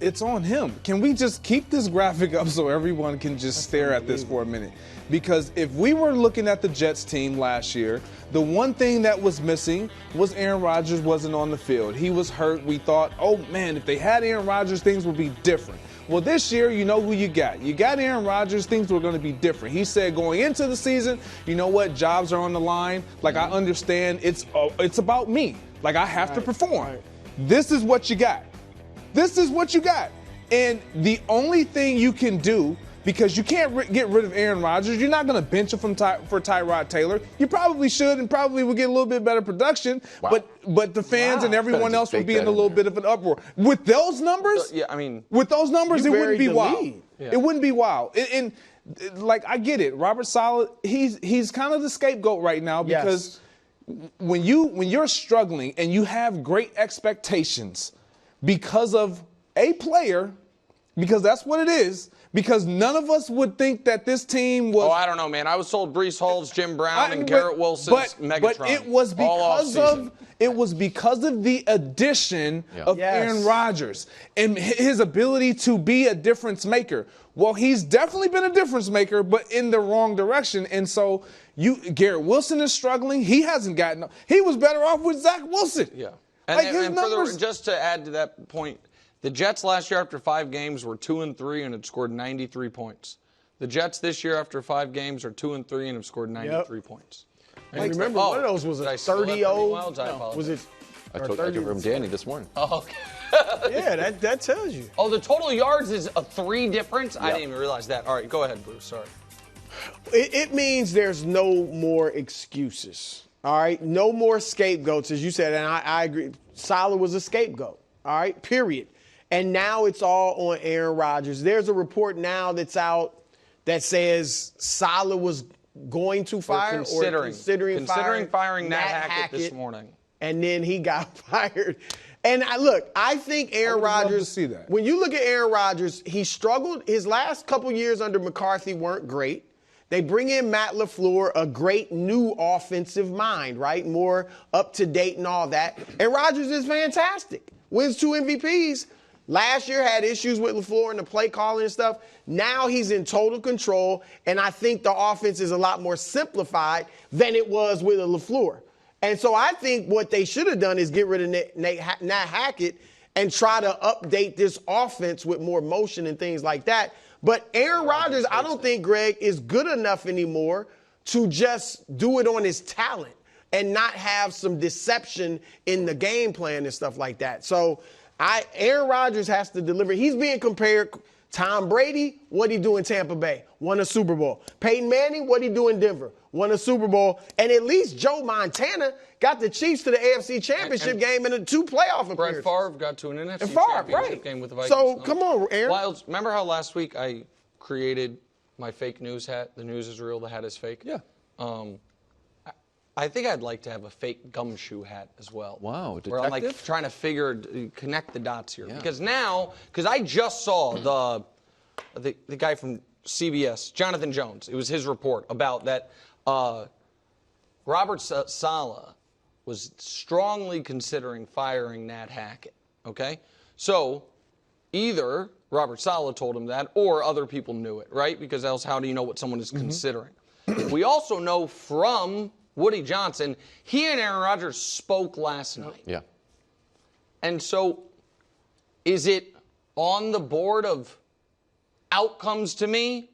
It's on him. Can we just keep this graphic up so everyone can just stare at this for a minute? Because if we were looking at the Jets team last year, the one thing that was missing was Aaron Rodgers wasn't on the field. He was hurt. We thought, oh man, if they had Aaron Rodgers, things would be different. Well, this year, you know who you got. You got Aaron Rodgers, things were going to be different. He said going into the season, you know what, jobs are on the line. Like, I understand it's about me. Like, I have to perform. Right. This is what you got. This is what you got. And the only thing you can do, because you can't get rid of Aaron Rodgers, you're not going to bench him for Tyrod Taylor. You probably should and probably will get a little bit better production, but the fans and everyone else would be in a little bit of an uproar. With those numbers, with those numbers, it wouldn't be wild. Yeah. It wouldn't be wild. And like, I get it. Robert Saleh, he's kind of the scapegoat right now because when you're struggling and you have great expectations because of a player, because that's what it is, because none of us would think that this team was... Oh, I don't know, man. I was told Breece Hall's Jim Brown and Garrett Wilson's Megatron. But it was because of the addition of Aaron Rodgers and his ability to be a difference maker. Well, he's definitely been a difference maker, but in the wrong direction. And so Garrett Wilson is struggling. He hasn't gotten... He was better off with Zach Wilson. Yeah. And just to add to that point, the Jets last year after 5 games were 2-3 and had scored 93 points. The Jets this year after 5 games are 2-3 and have scored 93 points. And remember, one of those was a 30-0. Was it? I took it from Danny this morning. Oh, okay. Yeah, that tells you. Oh, the total yards is a 3 difference? Yep. I didn't even realize that. All right, go ahead, Bruce. Sorry. It means there's no more excuses. All right, no more scapegoats, as you said, and I agree. Saleh was a scapegoat, all right, period. And now it's all on Aaron Rodgers. There's a report now that's out that says Saleh was going to fire or considering firing Nat Hackett this morning. And then he got fired. And I think Aaron Rodgers, when you look at Aaron Rodgers, he struggled. His last couple years under McCarthy weren't great. They bring in Matt LaFleur, a great new offensive mind, right? More up to date and all that. And Rodgers is fantastic. Wins 2 MVPs. Last year had issues with LaFleur and the play calling and stuff. Now he's in total control, and I think the offense is a lot more simplified than it was with a LaFleur. And so I think what they should have done is get rid of Nat Hackett and try to update this offense with more motion and things like that. But Aaron Rodgers, I don't think, Greg, is good enough anymore to just do it on his talent and not have some deception in the game plan and stuff like that. So Aaron Rodgers has to deliver. He's being compared. Tom Brady, what'd he do in Tampa Bay? Won a Super Bowl. Peyton Manning, what'd he do in Denver? Won a Super Bowl. And at least Joe Montana got the Chiefs to the AFC Championship game in 2 playoff appearances. Brett Favre got to an NFC Championship game with the Vikings. So, come on, Aaron. Wildes, remember how last week I created my fake news hat? The news is real, the hat is fake? Yeah. I think I'd like to have a fake gumshoe hat as well. Wow, detective? Where I'm like trying to connect the dots here. Yeah. Because I just saw the guy from CBS, Jonathan Jones. It was his report about that Robert Saleh was strongly considering firing Nat Hackett, okay? So either Robert Saleh told him that or other people knew it, right? Because else how do you know what someone is considering? We also know from Woody Johnson, he and Aaron Rodgers spoke last night. Yeah. And so is it on the board of outcomes to me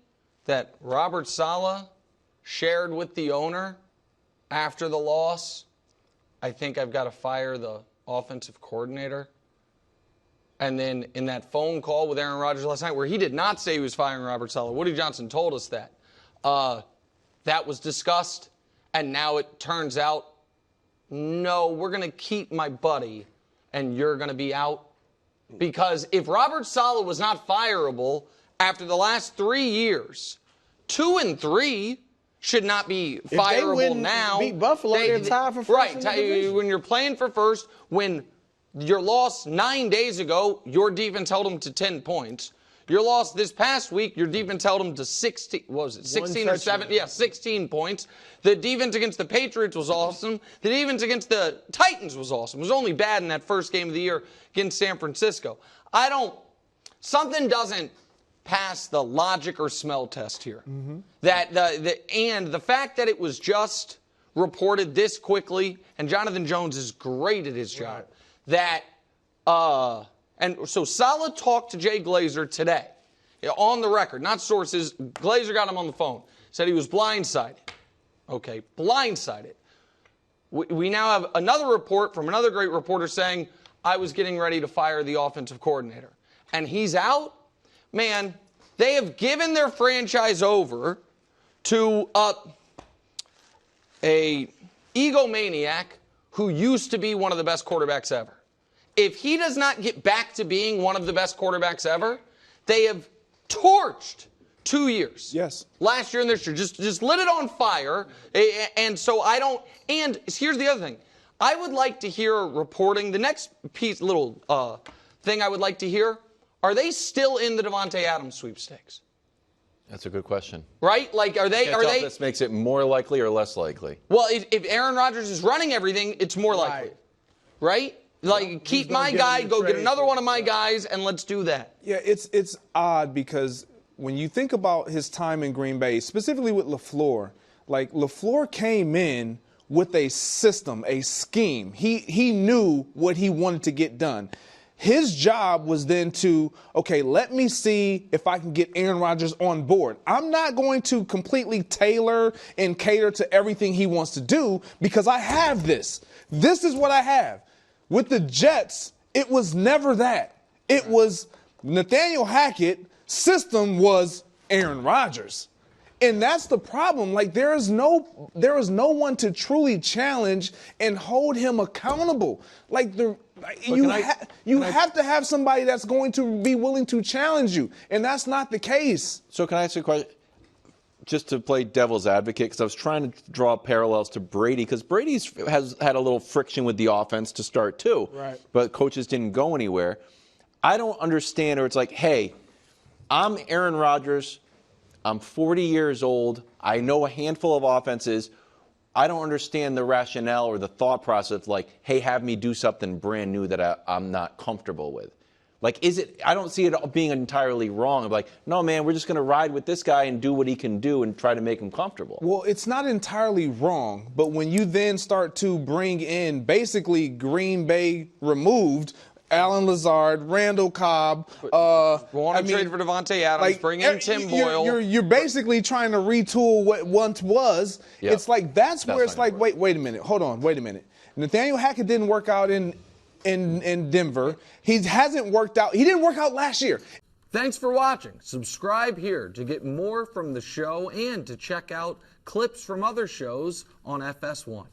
that Robert Saleh shared with the owner after the loss? I think I've got to fire the offensive coordinator. And then in that phone call with Aaron Rodgers last night where he did not say he was firing Robert Saleh, Woody Johnson told us that. That was discussed. And now it turns out, no, we're going to keep my buddy and you're going to be out. Because if Robert Saleh was not fireable after the last 3 years, 2-3 should not be fireable now. Beat Buffalo, they're tied for first. Right. When you're playing for first, when your loss 9 days ago, your defense held them to 10 points. Your loss this past week, your defense held them to 16, what was it, 16 or 7? Yeah, 16 points. The defense against the Patriots was awesome. The defense against the Titans was awesome. It was only bad in that first game of the year against San Francisco. I don't something doesn't pass the logic or smell test here. That and the fact that it was just reported this quickly, and Jonathan Jones is great at his job. That and so Saleh talked to Jay Glazer today, on the record, not sources. Glazer got him on the phone. Said he was blindsided. Okay, blindsided. We now have another report from another great reporter saying, I was getting ready to fire the offensive coordinator. And he's out? Man, they have given their franchise over to a egomaniac who used to be one of the best quarterbacks ever. If he does not get back to being one of the best quarterbacks ever, they have torched 2 years. Yes. Last year and this year, just lit it on fire. And so I don't, and here's the other thing. I would like to hear reporting, the next piece, little thing I would like to hear, are they still in the Devontae Adams sweepstakes? That's a good question. Right? Like, are they? If this makes it more likely or less likely? Well, if Aaron Rodgers is running everything, it's more likely. Right? Like, keep my guy, go get another one of my guys, and let's do that. Yeah, it's odd because when you think about his time in Green Bay, specifically with LaFleur, like LaFleur came in with a system, a scheme. He knew what he wanted to get done. His job was then to, okay, let me see if I can get Aaron Rodgers on board. I'm not going to completely tailor and cater to everything he wants to do because I have this. This is what I have. With the Jets, it was never that. It was Nathaniel Hackett's system was Aaron Rodgers. And that's the problem. Like, there is no one to truly challenge and hold him accountable. Like, you have to have somebody that's going to be willing to challenge you, and that's not the case. So can I ask you a question? Just to play devil's advocate, because I was trying to draw parallels to Brady, because Brady has had a little friction with the offense to start too. Right. But coaches didn't go anywhere. I don't understand, or it's like, hey, I'm Aaron Rodgers. I'm 40 years old. I know a handful of offenses. I don't understand the rationale or the thought process like, hey, have me do something brand new that I'm not comfortable with. Like, I don't see it being entirely wrong. I'm like, no, man, we're just going to ride with this guy and do what he can do and try to make him comfortable. Well, it's not entirely wrong, but when you then start to bring in basically Green Bay removed, Alan Lazard, Randall Cobb. Want to trade for Devontae Adams, like, bring in Tim Boyle. You're basically trying to retool what once was. Yep. It's like that's where it's like, wait a minute, hold on, wait a minute. Nathaniel Hackett didn't work out in Denver. He hasn't worked out. He didn't work out last year. Thanks for watching. Subscribe here to get more from the show and to check out clips from other shows on FS1.